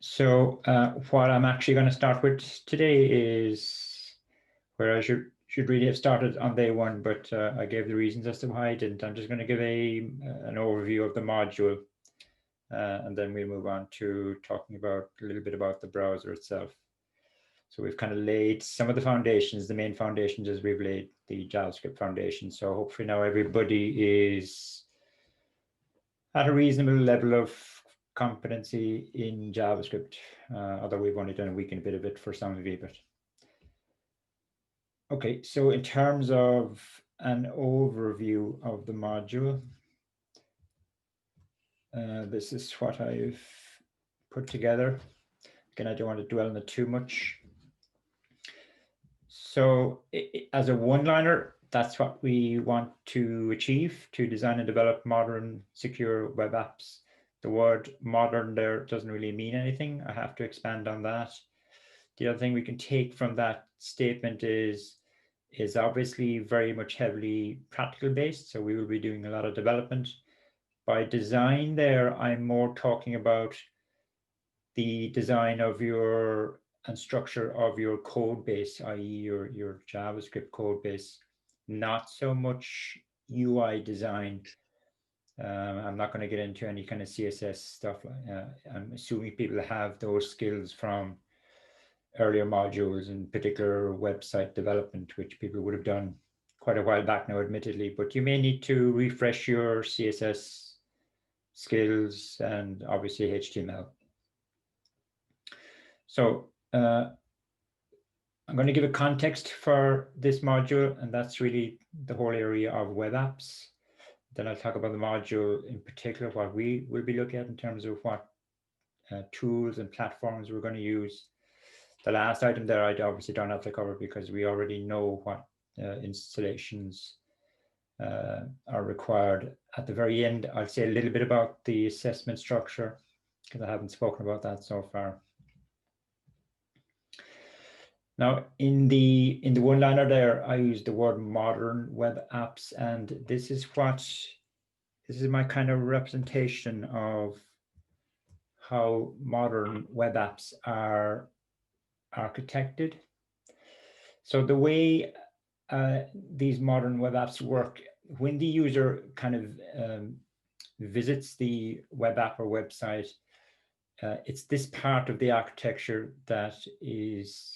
So what I'm actually going to start with today is where I should really have started on day one, but I gave the reasons as to why I didn't. I'm just going to give an overview of the module, and then we'll move on to talking about a little bit about the browser itself. So we've kind of laid some of the foundations, the main foundations as we've laid the JavaScript foundation. So hopefully now everybody is at a reasonable level of competency in JavaScript, although we've only done a week and a bit of it for some of you. But okay, so in terms of an overview of the module, this is what I've put together. Again, I don't want to dwell on it too much. So as a one-liner, that's what we want to achieve: to design and develop modern, secure web apps. The word modern there doesn't really mean anything. I have to expand on that. The other thing we can take from that statement is obviously very much heavily practical based. So we will be doing a lot of development. By design there, I'm more talking about the design of your and structure of your code base, i.e. your JavaScript code base, not so much UI design. I'm not going to get into any kind of CSS stuff. I'm assuming people have those skills from earlier modules, in particular website development, which people would have done quite a while back now, admittedly, but you may need to refresh your CSS skills and obviously HTML. So I'm going to give a context for this module, and that's really the whole area of web apps. Then I'll talk about the module in particular, what we will be looking at in terms of what tools and platforms we're going to use. The last item there, I obviously don't have to cover because we already know what installations are required. At the very end, I'll say a little bit about the assessment structure because I haven't spoken about that so far. Now, in the one-liner there, I use the word modern web apps, and this is my kind of representation of how modern web apps are architected. So the way these modern web apps work, when the user kind of visits the web app or website, it's this part of the architecture that is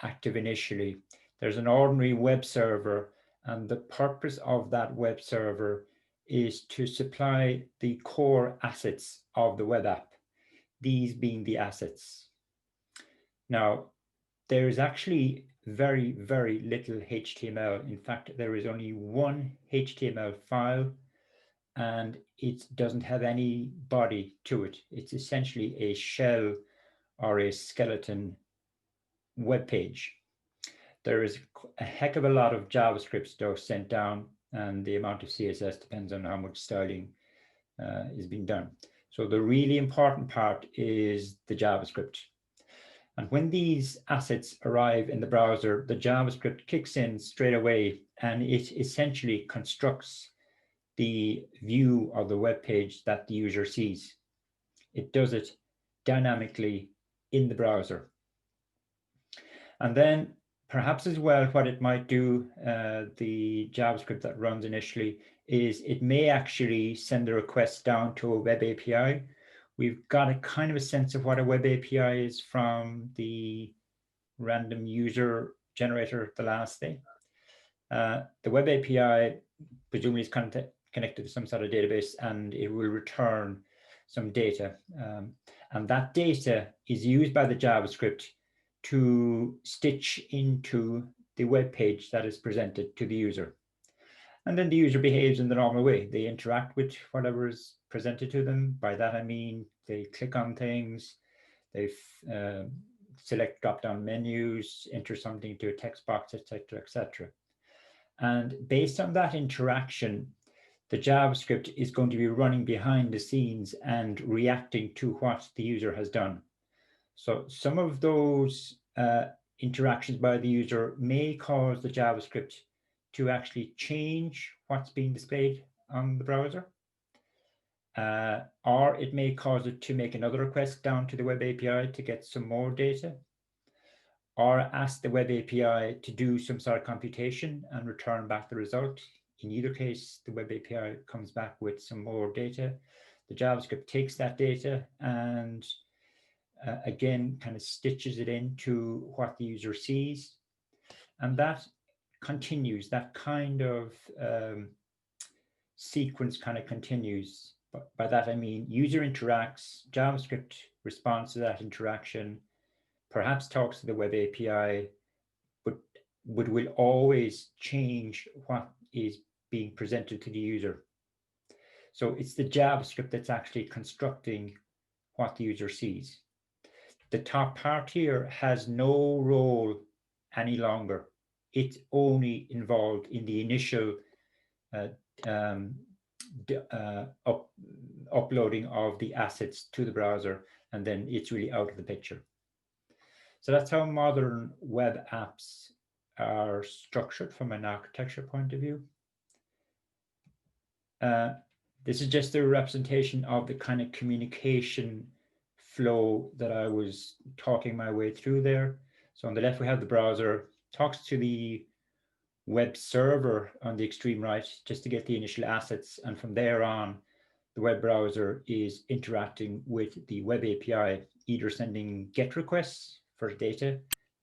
active initially. There's an ordinary web server, and the purpose of that web server is to supply the core assets of the web app, these being the assets. Now, there is actually very, very little HTML. In fact, there is only one HTML file, and it doesn't have any body to it. It's essentially a shell or a skeleton web page. There is a heck of a lot of JavaScript stuff sent down, and the amount of CSS depends on how much styling is being done. So the really important part is the JavaScript. And when these assets arrive in the browser, the JavaScript kicks in straight away, and it essentially constructs the view of the web page that the user sees. It does it dynamically in the browser. And then perhaps as well, what it might do, the JavaScript that runs initially, is it may actually send the request down to a web API. We've got a kind of a sense of what a web API is from the random user generator the last day. The web API presumably is connected to some sort of database, and it will return some data. And that data is used by the JavaScript to stitch into the web page that is presented to the user. And then the user behaves in the normal way. They interact with whatever is presented to them. By that, I mean, they click on things, they select drop-down menus, enter something to a text box, etc., etc. And based on that interaction, the JavaScript is going to be running behind the scenes and reacting to what the user has done. So some of those interactions by the user may cause the JavaScript to actually change what's being displayed on the browser. or it may cause it to make another request down to the web API to get some more data, or ask the web API to do some sort of computation and return back the result. In either case, the web API comes back with some more data. The JavaScript takes that data and again, kind of stitches it into what the user sees. And that continues, that kind of sequence kind of continues. But by that, I mean user interacts, JavaScript responds to that interaction, perhaps talks to the web API, but will always change what is being presented to the user. So it's the JavaScript that's actually constructing what the user sees. The top part here has no role any longer. It's only involved in the initial uploading of the assets to the browser, and then it's really out of the picture. So that's how modern web apps are structured from an architecture point of view. This is just a representation of the kind of communication flow that I was talking my way through there. So on the left, we have the browser, talks to the web server on the extreme right, just to get the initial assets. And from there on, the web browser is interacting with the web API, either sending GET requests for data.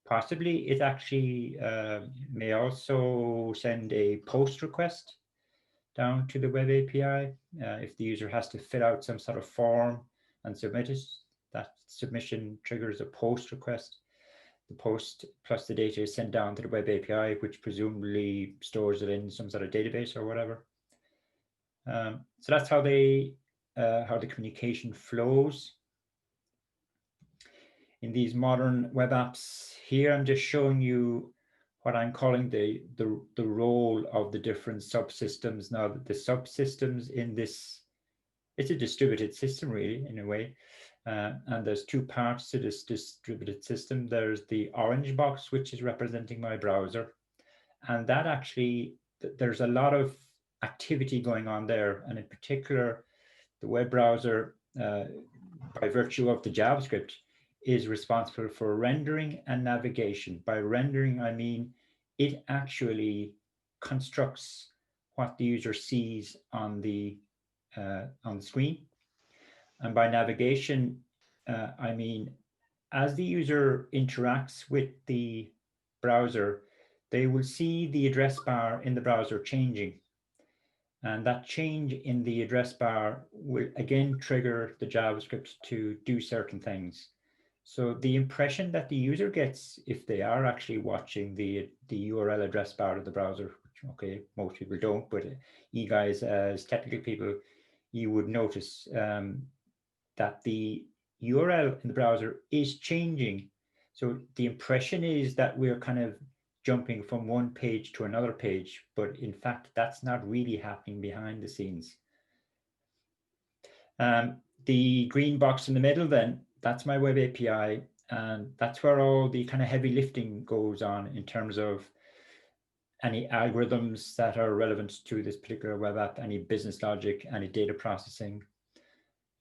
Possibly it actually may also send a POST request down to the web API. If the user has to fill out some sort of form and submit it, that submission triggers a POST request. The POST plus the data is sent down to the web API, which presumably stores it in some sort of database or whatever. So that's how the communication flows. In these modern web apps, here I'm just showing you what I'm calling the role of the different subsystems. Now, the subsystems in this, it's a distributed system really, in a way. And there's two parts to this distributed system. There's the orange box, which is representing my browser. And that actually, there's a lot of activity going on there. And in particular, the web browser, by virtue of the JavaScript, is responsible for rendering and navigation. By rendering, I mean it actually constructs what the user sees on the screen. And by navigation, I mean as the user interacts with the browser, they will see the address bar in the browser changing. And that change in the address bar will again trigger the JavaScript to do certain things. So the impression that the user gets, if they are actually watching the URL address bar of the browser, which, okay, most people don't, but you guys as technical people, you would notice that the URL in the browser is changing. So the impression is that we're kind of jumping from one page to another page, but in fact, that's not really happening behind the scenes. The green box in the middle then, that's my web API, and that's where all the kind of heavy lifting goes on in terms of any algorithms that are relevant to this particular web app, any business logic, any data processing.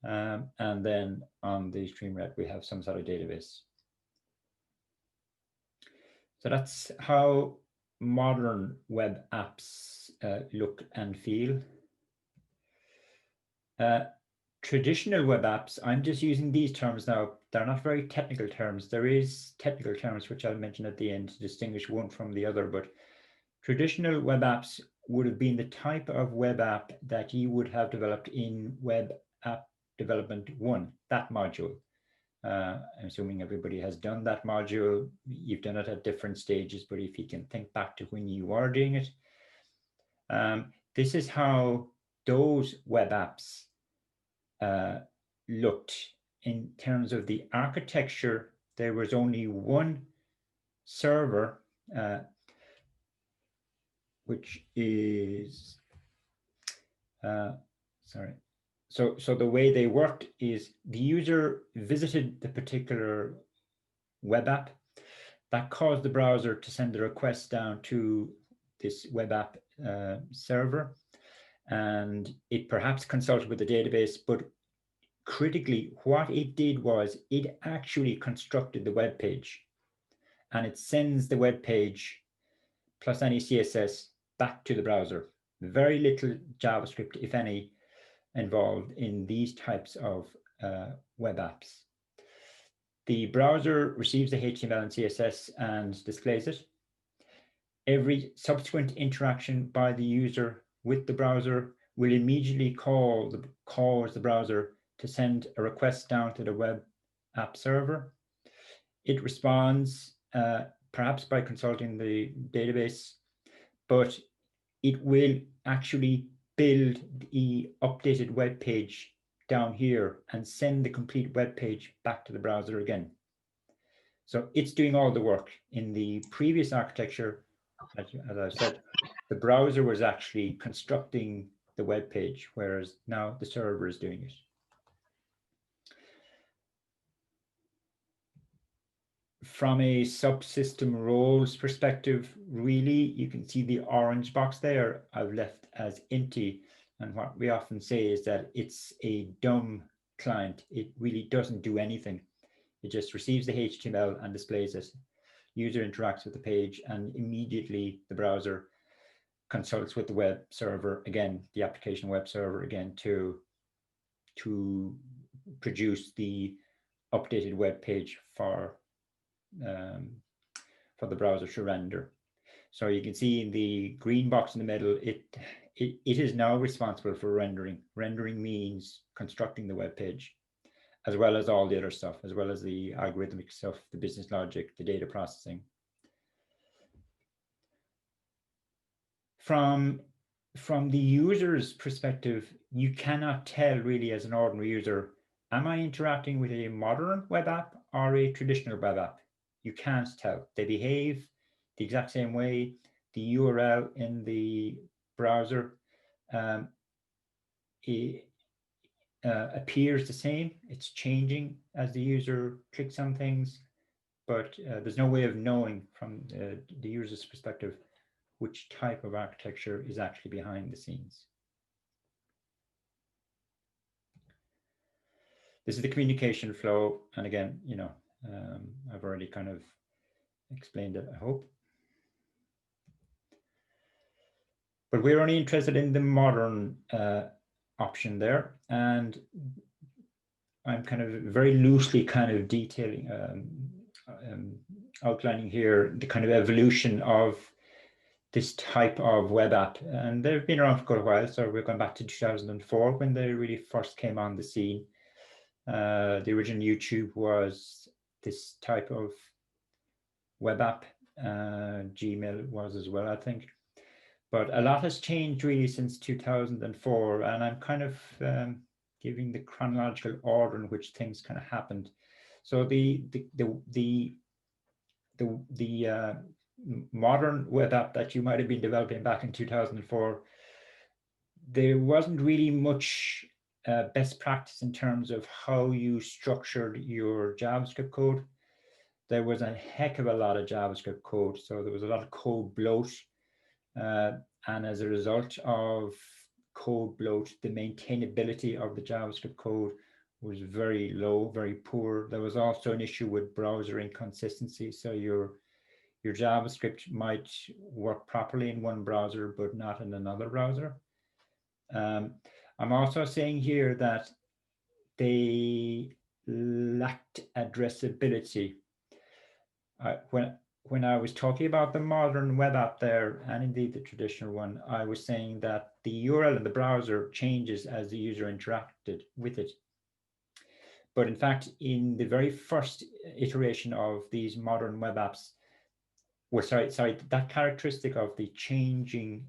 And then on the extreme right, we have some sort of database. So that's how modern web apps look and feel. Traditional web apps, I'm just using these terms now. They're not very technical terms. There is technical terms, which I'll mention at the end to distinguish one from the other, but traditional web apps would have been the type of web app that you would have developed in Web App Development 1, that module. I'm assuming everybody has done that module. You've done it at different stages, but if you can think back to when you are doing it, this is how those web apps looked in terms of the architecture. There was only one server, which is, sorry. So the way they worked is the user visited the particular web app. That caused the browser to send a request down to this web app server. and it perhaps consulted with the database, but critically, what it did was it actually constructed the web page, and it sends the web page plus any CSS back to the browser. Very little JavaScript, if any, involved in these types of web apps. The browser receives the HTML and CSS and displays it. Every subsequent interaction by the user with the browser will immediately cause the browser to send a request down to the web app server. It responds perhaps by consulting the database, but it will actually build the updated web page down here and send the complete web page back to the browser again. So it's doing all the work. In the previous architecture, as I said, the browser was actually constructing the web page, whereas now the server is doing it. From a subsystem roles perspective, really, you can see the orange box there I've left as empty. And what we often say is that it's a dumb client. It really doesn't do anything. It just receives the HTML and displays it. User interacts with the page, and immediately the browser consults with the web server again, the application web server again, to produce the updated web page for the browser to render. So you can see in the green box in the middle, it is now responsible for rendering. Rendering means constructing the web page, as well as all the other stuff, as well as the algorithmic stuff, the business logic, the data processing. From the user's perspective, you cannot tell really as an ordinary user, am I interacting with a modern web app or a traditional web app? You can't tell. They behave the exact same way. The URL in the browser appears the same. It's changing as the user clicks on things, but there's no way of knowing from the user's perspective which type of architecture is actually behind the scenes. This is the communication flow. And again, you know, I've already kind of explained it, I hope. But we're only interested in the modern option there. And I'm kind of very loosely kind of detailing, outlining here the kind of evolution of this type of web app. And they've been around for quite a while. So we're going back to 2004 when they really first came on the scene. The original YouTube was this type of web app. Gmail was as well, I think. But a lot has changed really since 2004. And I'm kind of giving the chronological order in which things kind of happened. So the modern web app that you might have been developing back in 2004, there wasn't really much best practice in terms of how you structured your JavaScript code. There was a heck of a lot of JavaScript code, so there was a lot of code bloat. And as a result of code bloat, the maintainability of the JavaScript code was very low, very poor. There was also an issue with browser inconsistency. So your JavaScript might work properly in one browser, but not in another browser. I'm also saying here that they lacked addressability. When I was talking about the modern web app there, and indeed the traditional one, I was saying that the URL in the browser changes as the user interacted with it. But in fact, in the very first iteration of these modern web apps, that characteristic of the changing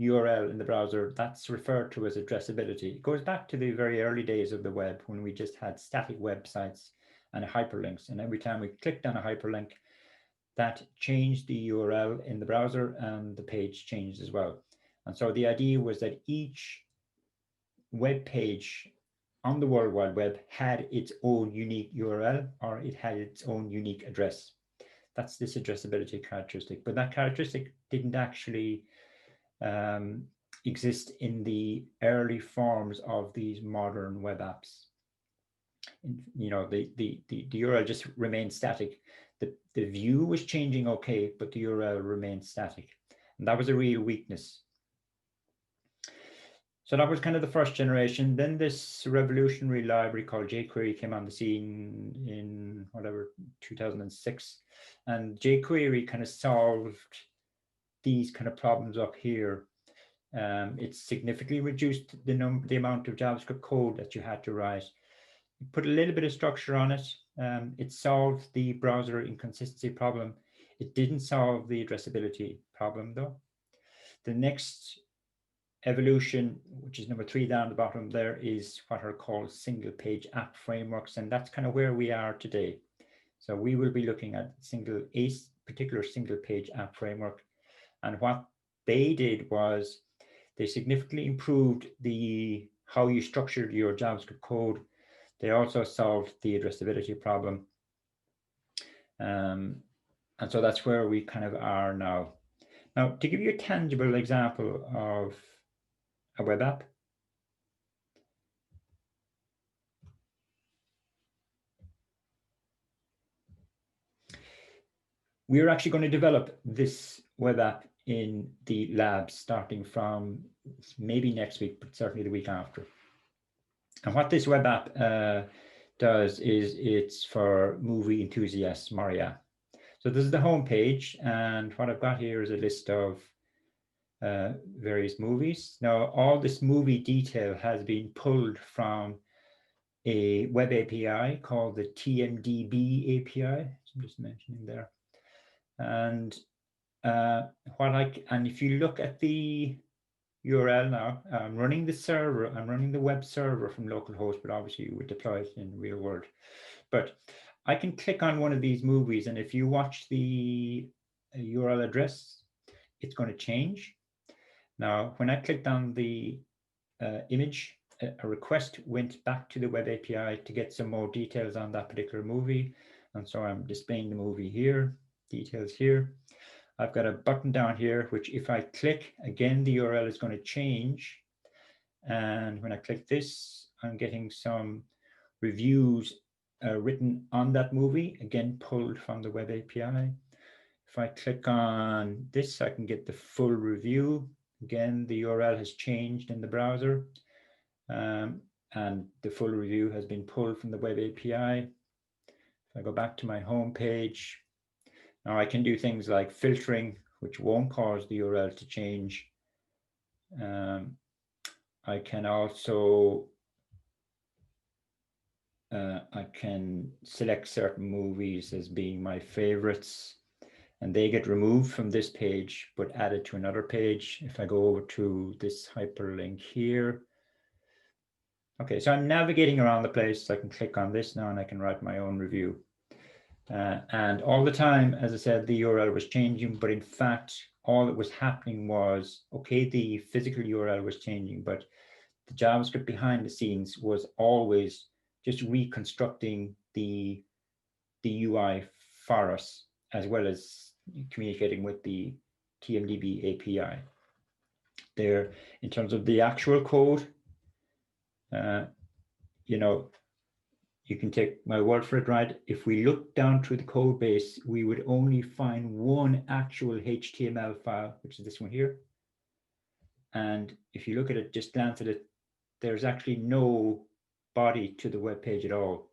URL in the browser, that's referred to as addressability. It goes back to the very early days of the web when we just had static websites and hyperlinks. And every time we clicked on a hyperlink, that changed the URL in the browser and the page changed as well. And so the idea was that each web page on the World Wide Web had its own unique URL, or it had its own unique address. That's this addressability characteristic, but that characteristic didn't actually exist in the early forms of these modern web apps. You know, the URL just remained static. The view was changing okay, but the URL remained static. And that was a real weakness. So that was kind of the first generation. Then this revolutionary library called jQuery came on the scene in whatever 2006, and jQuery kind of solved these kind of problems up here. It significantly reduced the amount of JavaScript code that you had to write. It put a little bit of structure on it. It solved the browser inconsistency problem. It didn't solve the addressability problem though. The next evolution, which is number 3 down the bottom there, is what are called single page app frameworks, and that's kind of where we are today. So we will be looking at a particular single page app framework, and what they did was they significantly improved how you structured your JavaScript code. They also solved the addressability problem, and so that's where we kind of are now. Now, to give you a tangible example of a web app, we're actually going to develop this web app in the labs starting from maybe next week, but certainly the week after. And what this web app does is it's for movie enthusiasts, Maria. So this is the home page, and what I've got here is a list of various movies. Now, all this movie detail has been pulled from a web API called the TMDB API. I'm just mentioning there. And if you look at the URL now, I'm running the server, I'm running the web server from localhost, but obviously you would deploy it in real world. But I can click on one of these movies, and if you watch the URL address, it's going to change. Now, when I clicked on the image, a request went back to the web API to get some more details on that particular movie. And so I'm displaying the movie here, details here. I've got a button down here, which if I click, again, the URL is going to change. And when I click this, I'm getting some reviews written on that movie, again, pulled from the web API. If I click on this, I can get the full review. Again, the URL has changed in the browser, and the full review has been pulled from the web API. If I go back to my home page, now I can do things like filtering, which won't cause the URL to change. I can also I can select certain movies as being my favorites, and they get removed from this page but added to another page. If I go over to this hyperlink here, okay, so I'm navigating around the place. I can click on this now and I can write my own review. And all the time, as I said, the URL was changing, but in fact, all that was happening was, okay, the physical URL was changing, but the JavaScript behind the scenes was always just reconstructing the UI for us, as well as communicating with the TMDB API. There, in terms of the actual code, you can take my word for it, right? If we look down through the code base, we would only find one actual HTML file, which is this one here. And if you look at it, just glance at it, there's actually no body to the web page at all.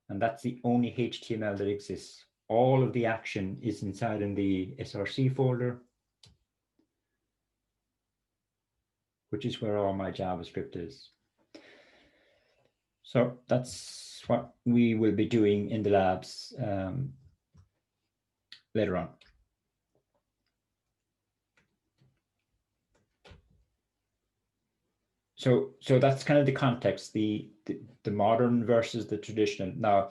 And that's the only HTML that exists. All of the action is inside in the SRC folder, which is where all my JavaScript is. So that's what we will be doing in the labs later on. So that's kind of the context, the modern versus the traditional. Now,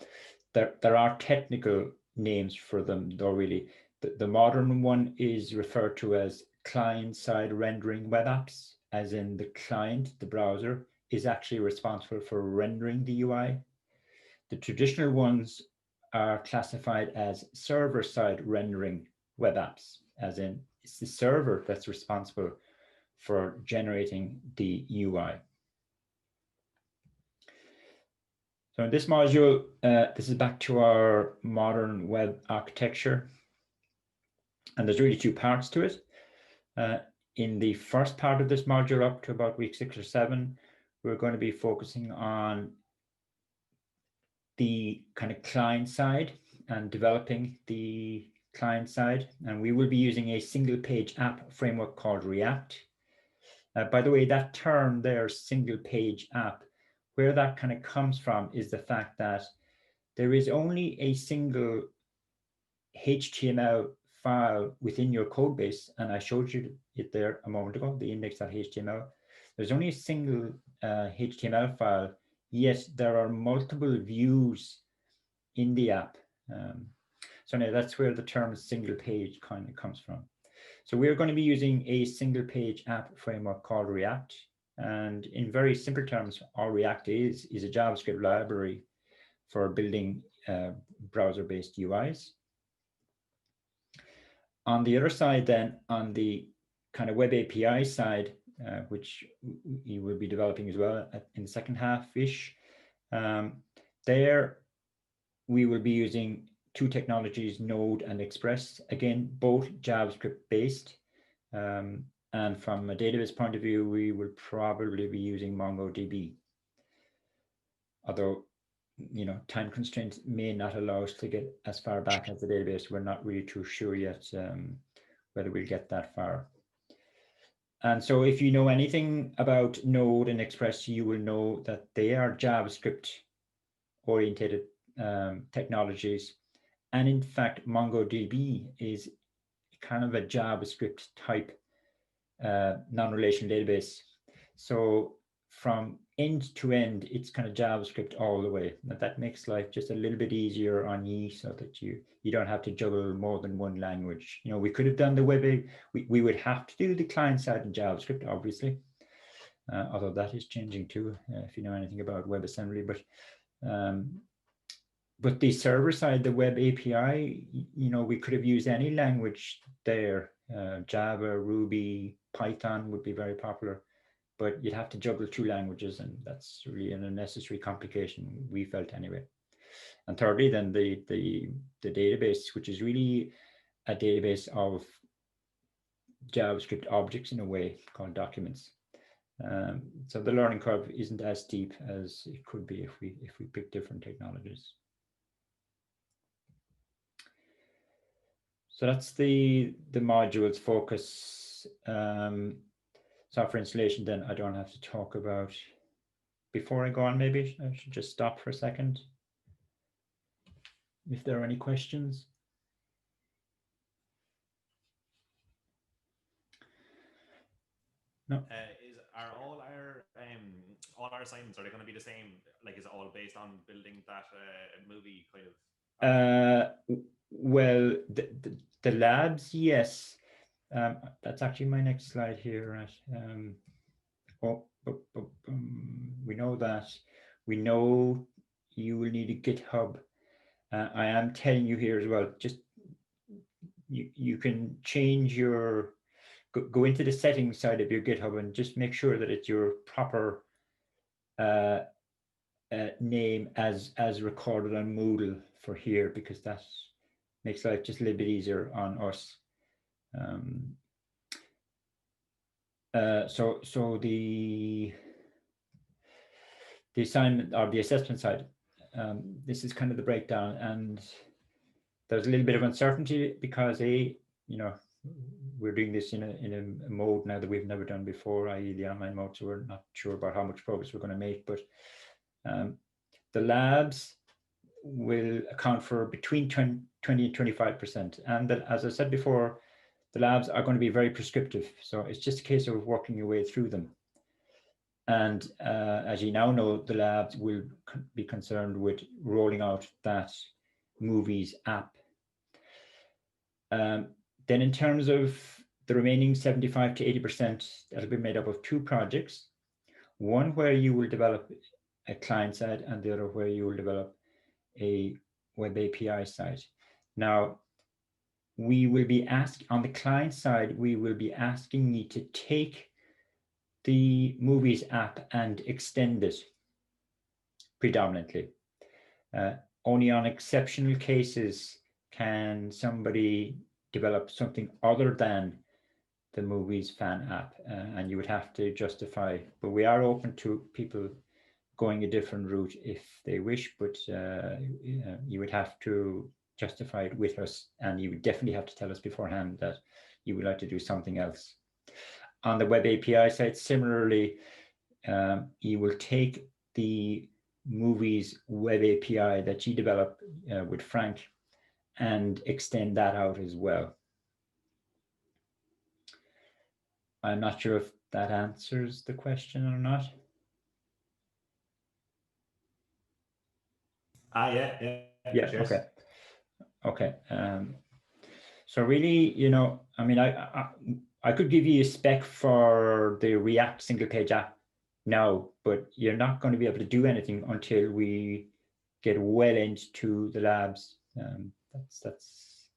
there are technical names for them, though, really. The modern one is referred to as client-side rendering web apps, as in the client, the browser, is actually responsible for rendering the UI. The traditional ones are classified as server-side rendering web apps, as in it's the server that's responsible for generating the UI. So in this module, this is back to our modern web architecture. And there's really two parts to it. In the first part of this module, up to about week 6 or 7, we're going to be focusing on the kind of client side and developing the client side. And we will be using a single page app framework called React. By the way, that term there, single page app, where that kind of comes from is the fact that there is only a single HTML file within your code base, and I showed you it there a moment ago, the index.html. There's only a single HTML file, yet there are multiple views in the app. So now that's where the term single page kind of comes from. So we're going to be using a single page app framework called React. And in very simple terms, all React is a JavaScript library for building browser-based UIs. On the other side, then, on the kind of web API side, which we will be developing as well in the second half-ish, there we will be using two technologies, Node and Express, again, both JavaScript-based. And from a database point of view, we will probably be using MongoDB. Although, you know, time constraints may not allow us to get as far back as the database. We're not really too sure yet whether we'll get that far. And so if you know anything about Node and Express, you will know that they are JavaScript oriented technologies. And in fact, MongoDB is kind of a JavaScript type non-relational database. So from end to end, it's kind of JavaScript all the way. That makes life just a little bit easier on you, so that you don't have to juggle more than one language. You know, we could have done the web, we would have to do the client side in JavaScript, obviously, although that is changing too, if you know anything about WebAssembly. But the server side, the web API, you know, we could have used any language there. Java, Ruby, Python would be very popular, but you'd have to juggle two languages, and that's really an unnecessary complication, we felt anyway. And thirdly, then the database, which is really a database of JavaScript objects in a way, called documents. So the learning curve isn't as steep as it could be if we pick different technologies. So that's the module's focus. Software installation, then I don't have to talk about. Before I go on, maybe I should just stop for a second. If there are any questions. No. Are all our assignments, are they going to be the same? Like, is it all based on building that movie kind of? Well, the labs, yes. That's actually my next slide here, right? We know that. We know you will need a GitHub. I am telling you here as well, just you can change your, go into the settings side of your GitHub and just make sure that it's your proper name as recorded on Moodle for here, because that makes life just a little bit easier on us. So the assignment or the assessment side, this is kind of the breakdown, and there's a little bit of uncertainty because you know, we're doing this in a mode now that we've never done before, i.e. the online mode, so we're not sure about how much progress we're going to make. But the labs will account for between 20 and 25%. And as I said before, the labs are going to be very prescriptive. So it's just a case of working your way through them. And as you now know, the labs will be concerned with rolling out that movies app. Then in terms of the remaining 75 to 80%, that'll be made up of two projects. One where you will develop a client side, and the other where you will develop a web API side. Now, we will be asked on the client side, we will be asking you to take the Movies app and extend it predominantly. Only on exceptional cases can somebody develop something other than the Movies fan app, and you would have to justify. But we are open to people going a different route if they wish, but you would have to justify it with us, and you would definitely have to tell us beforehand that you would like to do something else. On the web API side, similarly, you will take the Movies web API that you develop with Frank and extend that out as well. I'm not sure if that answers the question or not. Yeah. Cheers. Okay. So really, you know, I mean, I could give you a spec for the React single page app now, but you're not going to be able to do anything until we get well into the labs. That's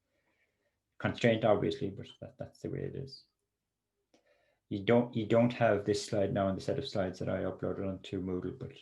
constraint, obviously, but that's the way it is. You don't have this slide now in the set of slides that I uploaded onto Moodle, but